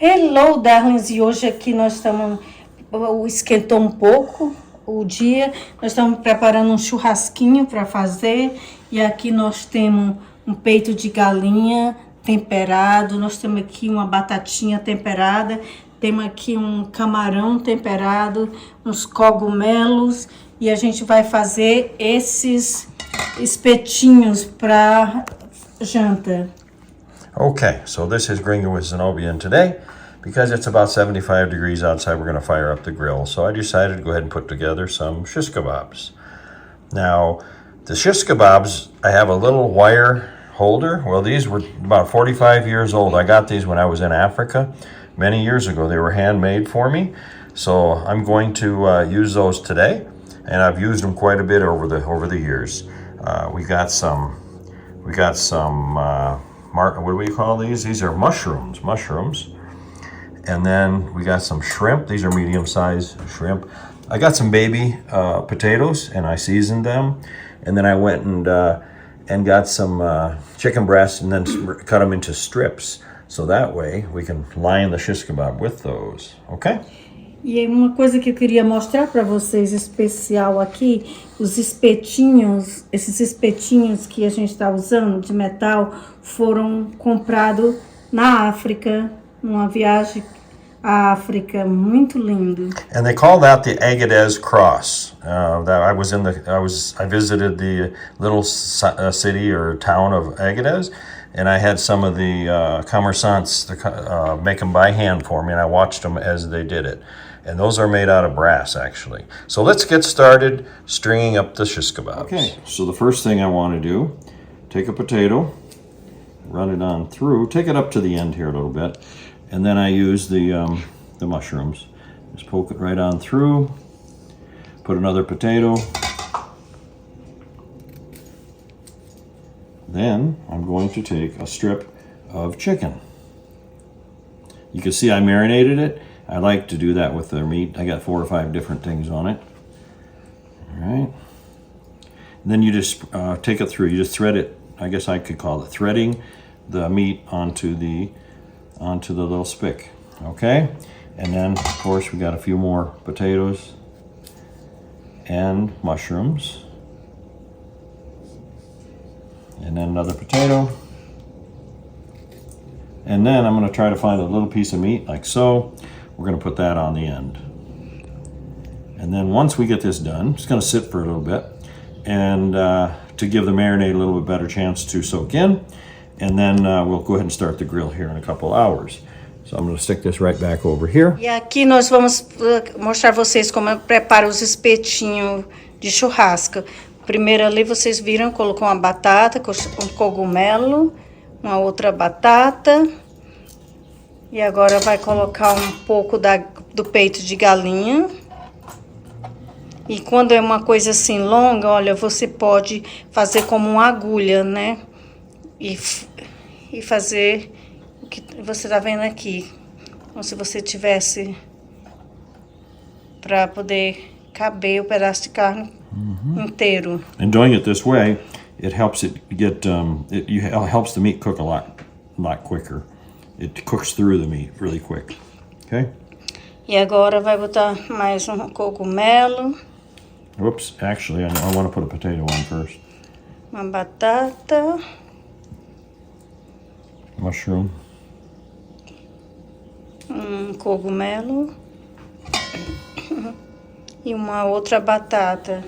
Hello, darlings, e hoje aqui nós estamos, esquentou um pouco o dia, nós estamos preparando um churrasquinho para fazer, e aqui nós temos um peito de galinha temperado, nós temos aqui uma batatinha temperada, temos aqui um camarão temperado, uns cogumelos, e a gente vai fazer esses espetinhos para janta. Okay, so this is Gringo with Zenobia, and today, because it's about 75 degrees outside, we're going to fire up the grill. So I decided to go ahead and put together some shish kebabs. Now, the shish kebabs, I have a little wire holder. Well, these were about 45 years old. I got these when I was in Africa many years ago. They were handmade for me. So I'm going to use those today, and I've used them quite a bit over the years. We got some what do we call these? These are mushrooms. And then we got some shrimp. These are medium-sized shrimp. I got some baby potatoes, and I seasoned them. And then I went and got some chicken breasts, and then cut them into strips. So that way we can line the shish kebab with those. Okay? E uma coisa que eu queria mostrar para vocês especial aqui, os espetinhos, esses espetinhos que a gente está usando de metal, foram comprados na África, numa viagem à África, muito lindo. And they call that the Agadez cross. I visited the little city or town of Agadez, and I had some of the commerçants make them by hand for me, and I watched them as they did it. And those are made out of brass, actually. So let's get started stringing up the shish kebabs. Okay, so the first thing I want to do, take a potato, run it on through, take it up to the end here a little bit, and then I use the mushrooms. Just poke it right on through, put another potato. Then I'm going to take a strip of chicken. You can see I marinated it. I like to do that with the meat. I got 4 or 5 different things on it. All right. And then you just take it through. You just thread it. I guess I could call it threading the meat onto the little spick. Okay. And then, of course, we got a few more potatoes and mushrooms. And then another potato. And then I'm going to try to find a little piece of meat like so. We're going to put that on the end. And then once we get this done, it's going to sit for a little bit, and to give the marinade a little bit better chance to soak in. And then we'll go ahead and start the grill here in a couple hours. So I'm going to stick this right back over here. E aqui nós vamos mostrar a vocês como eu preparo os espetinhos de churrasco. Primeiro ali vocês viram, colocou uma batata, um cogumelo, uma outra batata. E agora vai colocar um pouco do peito de galinha. E quando é uma coisa assim longa, olha, você pode fazer como uma agulha, né? E fazer o que você tá vendo aqui. Como se você tivesse para poder caber o pedaço de carne inteiro. And doing it this way, it helps it get helps the meat cook a lot quicker. It cooks through the meat really quick. Okay? E agora vai botar mais um cogumelo. Whoops, actually, I want to put a potato on first. Uma batata. Mushroom. Um cogumelo. E uma outra batata.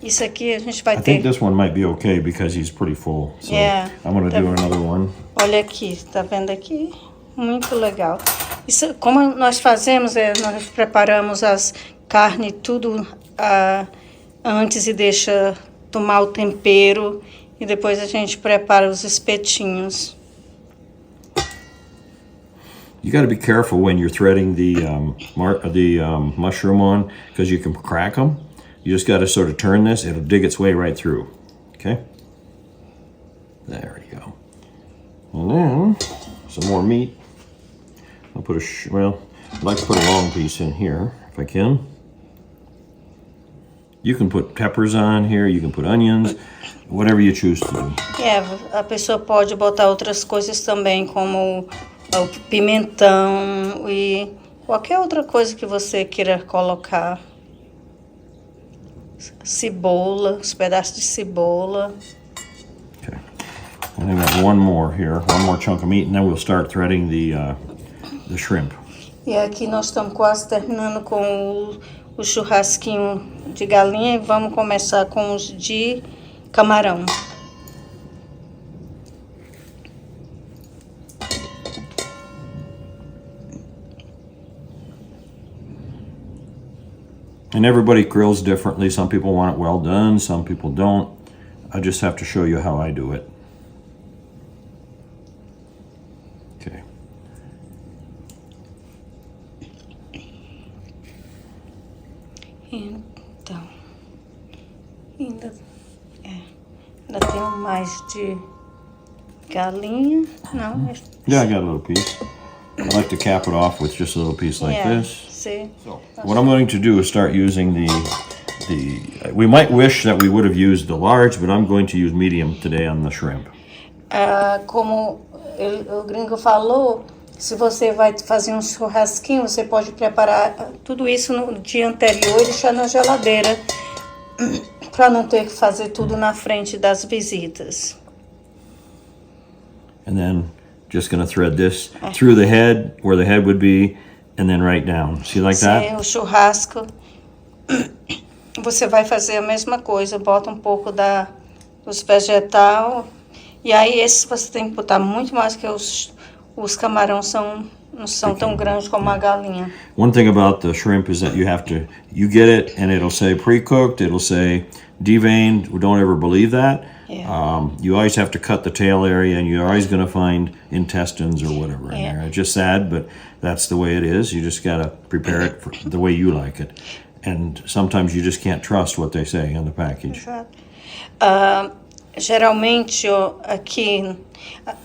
Isso aqui a gente vai ter. I think this one might be okay because he's pretty full. So yeah, I'm going to do another one. Olha aqui, tá vendo aqui? Muito legal. Isso, como nós fazemos, nós preparamos as carnes tudo antes e deixa tomar o tempero. E depois a gente prepara os espetinhos. You got to be careful when you're threading the mushroom on, because you can crack them. You just got to sort of turn this. It'll dig its way right through. Okay? There you go. And then some more meat. I'll put I'd like to put a long piece in here if I can. You can put peppers on here. You can put onions. Whatever you choose to do. A pessoa pode botar outras coisas também, como o pimentão e qualquer outra coisa que você queira colocar. Cebola, os pedaços de cebola. Okay. And I got one more chunk of meat, and then we'll start threading the shrimp. E aqui nós estamos quase terminando com o churrasquinho de galinha e vamos começar com os de camarão. And everybody grills differently. Some people want it well done, some people don't. I just have to show you how I do it. Okay. Então, ainda tem mais de galinha, não? Yeah, I got a little piece. I like to cap it off with just a little piece like this. See. So, what I'm going to do is start using we might wish that we would have used the large, but I'm going to use medium today on the shrimp. Como o gringo falou, se você vai fazer um churrasquinho, você pode preparar tudo isso no dia anterior e deixar na geladeira para não ter que fazer tudo na frente das visitas. And then just going to thread this through the head, where the head would be, and then right down. See like that? Sim, o churrasco, você vai fazer a mesma coisa, bota um pouco dos vegetais, e aí esse você tem que botar muito mais, que os camarões não são tão grandes como a galinha. One thing about the shrimp is that you get it and it'll say pre-cooked, it'll say deveined. Don't ever believe that. Yeah. You always have to cut the tail area, and you're always going to find intestines or whatever in there. It's just sad, but that's the way it is. You just got to prepare it the way you like it. And sometimes you just can't trust what they say in the package. Exato. Geralmente, aqui,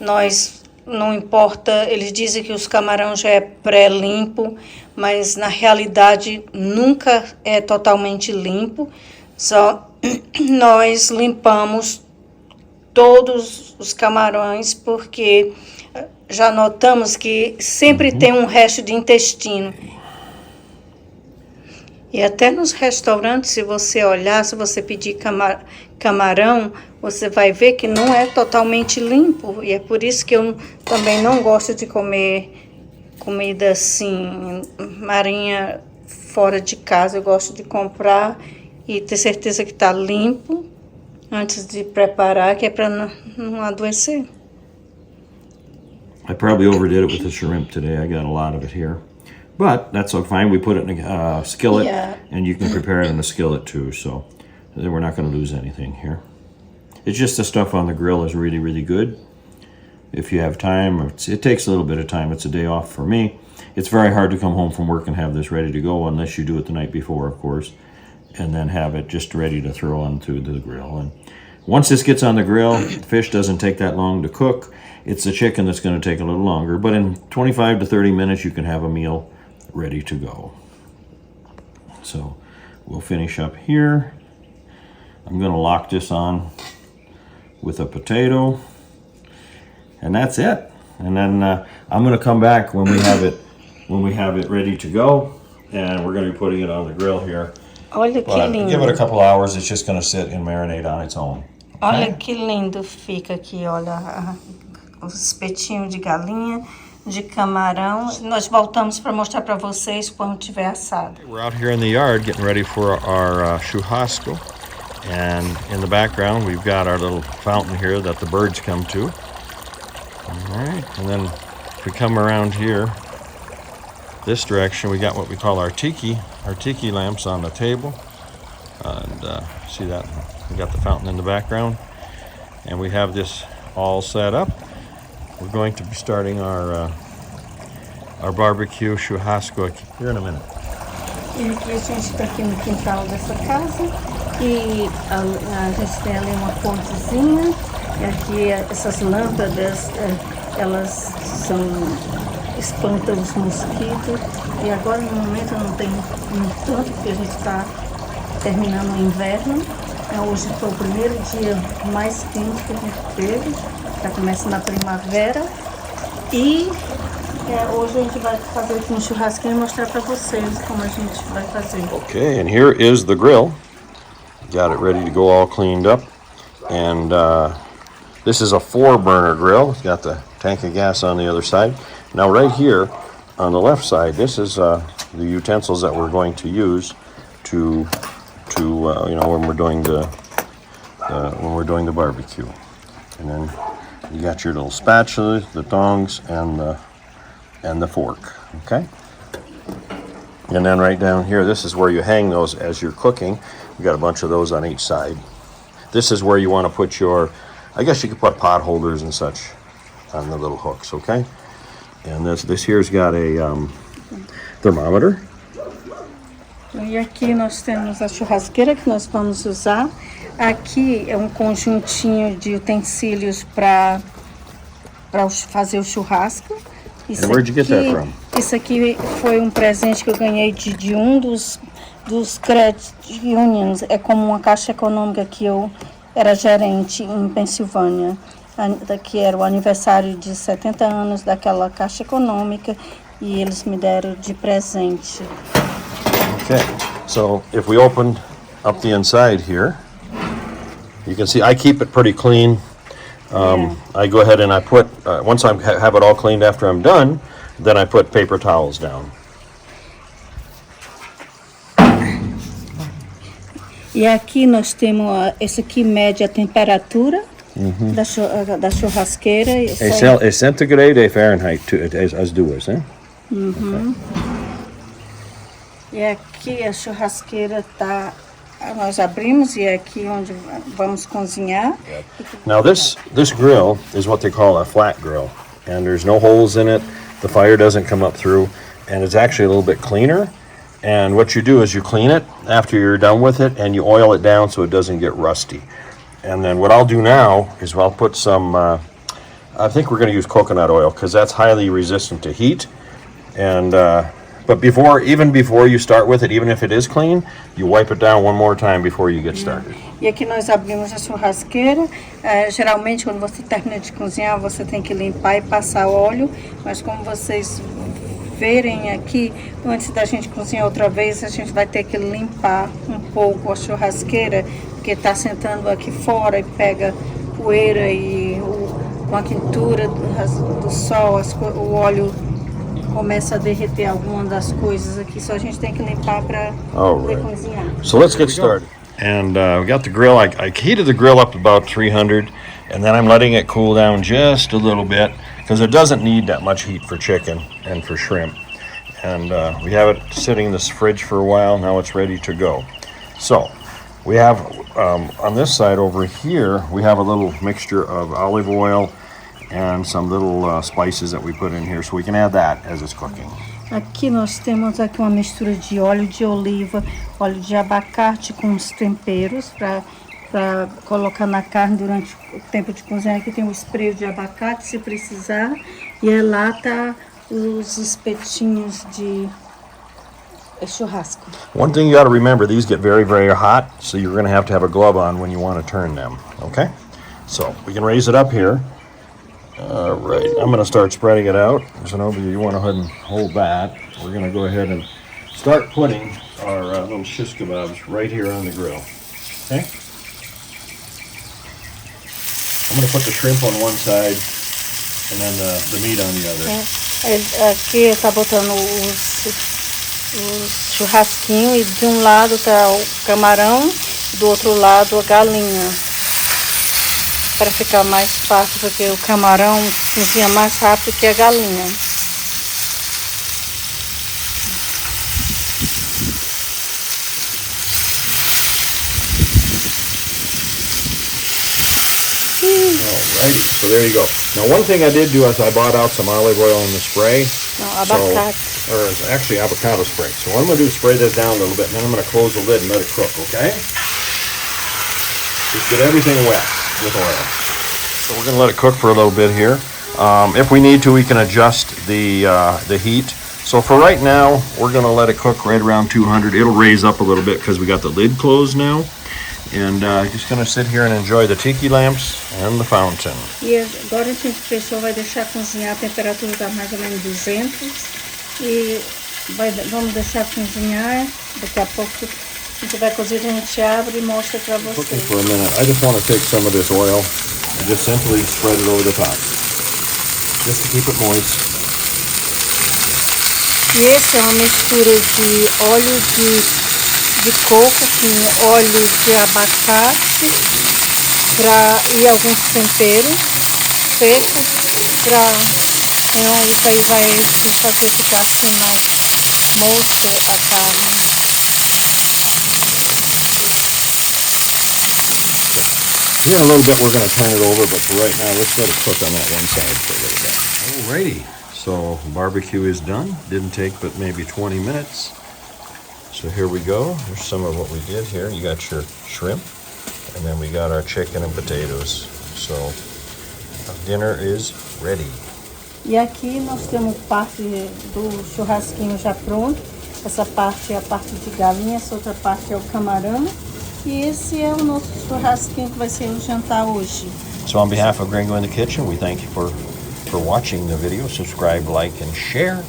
nós, não importa, eles dizem que os camarões já é pré-limpo, mas na realidade nunca é totalmente limpo. Só nós limpamos todos os camarões, porque já notamos que sempre tem um resto de intestino. E até nos restaurantes, se você olhar, se você pedir camarão, você vai ver que não é totalmente limpo. E é por isso que eu também não gosto de comer comida assim, marinha fora de casa. Eu gosto de comprar e ter certeza que está limpo antes de preparar, que é para não adoecer. I probably overdid it with the shrimp today. I got a lot of it here. But that's so fine. We put it in a skillet, and you can prepare it in a skillet too, so we're not going to lose anything here. It's just the stuff on the grill is really, really good. If you have time, it takes a little bit of time. It's a day off for me. It's very hard to come home from work and have this ready to go, unless you do it the night before, of course, and then have it just ready to throw onto the grill. And once this gets on the grill, the fish doesn't take that long to cook. It's the chicken that's going to take a little longer, but in 25 to 30 minutes, you can have a meal ready to go. So we'll finish up here. I'm going to lock this on with a potato, and that's it. And then I'm going to come back when we have it ready to go, and we're going to be putting it on the grill here. Olha que lindo. Give it a couple hours. It's just going to sit and marinate on its own. Olha que lindo fica aqui, olha, os espetinhos de galinha, de camarão. Nós voltamos para mostrar para vocês quando tiver assado. We're out here in the yard getting ready for our churrasco, and in the background we've got our little fountain here that the birds come to. All right, and then if we come around here this direction, we got what we call our tiki lamps on the table, and see that we got the fountain in the background, and we have this all set up. We're going to be starting our barbecue churrasco here in a minute. E aqui a gente está aqui no quintal dessa casa e a gente tem ali uma pontezinha e aqui essas lâmpadas, elas espantam os mosquitos, e agora no momento não tem tanto, porque a gente está terminando o inverno. Hoje foi o primeiro dia mais quente que a gente teve, já começa na primavera, e Hoje a gente vai fazer aqui um churrasquinho e mostrar para vocês como a gente vai fazer. Okay, and here is the grill. Got it ready to go all cleaned up. And this is a 4-burner grill. It's got the tank of gas on the other side. Now right here on the left side, this is the utensils that we're going to use to when we're doing the barbecue. And then you got your little spatula, the tongs, and the fork. Okay. And then right down here, this is where you hang those as you're cooking. You got a bunch of those on each side. This is where you want to put your, I guess you could put pot holders and such on the little hooks, okay? And this here's got a thermometer. E aqui nós temos a churrasqueira que nós vamos usar. Aqui é um conjuntinho de utensílios para fazer o churrasco. And where'd you get that from? Isso aqui foi um presente que eu ganhei de um dos credit unions. É como uma caixa econômica que eu era gerente em Pensilvânia. Que era o aniversário de 70 anos daquela caixa econômica e eles me deram de presente. Okay, so if we open up the inside here, you can see I keep it pretty clean. I go ahead and I put, once I have it all cleaned after I'm done, then I put paper towels down. E aqui nós temos, esse aqui mede a temperatura da churrasqueira. É centigrade e Fahrenheit, as duas, né? Okay. E aqui a churrasqueira tá, nós abrimos e é aqui onde vamos cozinhar. Now this grill is what they call a flat grill, and there's no holes in it. The fire doesn't come up through, and it's actually a little bit cleaner. And what you do is you clean it after you're done with it, and you oil it down so it doesn't get rusty. And then what I'll do now is I'll put some, I think we're going to use coconut oil because that's highly resistant to heat. And but even before you start with it, even if it is clean, you wipe it down one more time before you get started. E aqui nós abrimos a churrasqueira. Geralmente quando você termina de cozinhar, você tem que limpar e passar óleo. Mas como vocês verem aqui, antes da gente cozinhar outra vez, a gente vai ter que limpar um pouco a churrasqueira, porque está sentando aqui fora e pega poeira e com a quentura do sol, o óleo começa a derreter algumas das coisas aqui, só a gente tem que limpar para poder cozinhar. So let's get started. And we got the grill. I heated the grill up to about 300, and then I'm letting it cool down just a little bit because it doesn't need that much heat for chicken and for shrimp. And we have it sitting in this fridge for a while. Now it's ready to go. So we have on this side over here, we have a little mixture of olive oil and some little spices that we put in here, so we can add that as it's cooking. Aqui nós temos aqui uma mistura de óleo de oliva, óleo de abacate com os temperos para colocar na carne durante o tempo de cozinhar. Aqui tem o spray de abacate se precisar, e lá tá os espetinhos de churrasco. One thing you got to remember, these get very, very hot, so you're going to have a glove on when you want to turn them, okay? So we can raise it up here. All right, I'm going to start spreading it out. Zenobia, you want to go ahead and hold that. We're going to go ahead and start putting our little shish kebabs right here on the grill, okay? I'm going to put the shrimp on one side and then the meat on the other. Aqui está botando os churrasquinhos e de um lado tá o camarão, do outro lado a galinha. Para ficar mais fácil, porque o camarão cozinha mais rápido que a galinha. Alrighty, so there you go. Now one thing I did do is I bought out some olive oil in the spray. No, abacate. Or actually avocado spray. So what I'm going to do is spray this down a little bit, and then I'm going to close the lid and let it cook, okay? Just get everything wet with oil. So we're going to let it cook for a little bit here. If we need to, we can adjust the heat. So for right now, we're going to let it cook right around 200. It'll raise up a little bit because we got the lid closed now. And just gonna sit here and enjoy the tiki lamps and the fountain. E agora a gente fechou, vai deixar cozinhar, a temperatura está mais ou menos 200. E vamos deixar cozinhar, daqui a pouco a gente vai cozer, a gente abre e mostra para Cooking vocês. for a minute. I just want to take some of this oil and just simply spread it over the top. Just to keep it moist. E esse é uma mistura de óleo de coco com óleo de abacate e alguns temperos secos isso aí vai fazer ficar assim mais moça a carne. Here in a little bit we're going to turn it over, but for right now let's let it cook on that one side for a little bit. Alrighty, so barbecue is done. Didn't take but maybe 20 minutes. So here we go. Here's some of what we did here. You got your shrimp, and then we got our chicken and potatoes. So dinner is ready. E aqui nós temos parte do churrasquinho já pronto. Essa parte é a parte de galinha, essa outra parte é o camarão. E esse é o nosso churrasquinho que vai ser o jantar hoje. So on behalf of Gringo in the Kitchen, we thank you for watching the video. Subscribe, like, and share.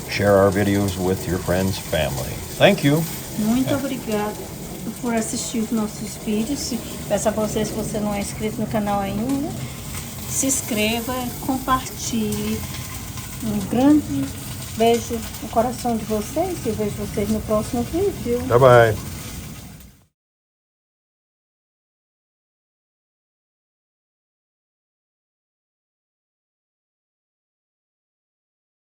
Share our videos with your friends, family. Thank you. Muito obrigada por assistir os nossos vídeos. Peço a vocês, se você não é inscrito no canal ainda, se inscreva, compartilhe. Um grande beijo no coração de vocês e vejo vocês no próximo vídeo. Bye bye.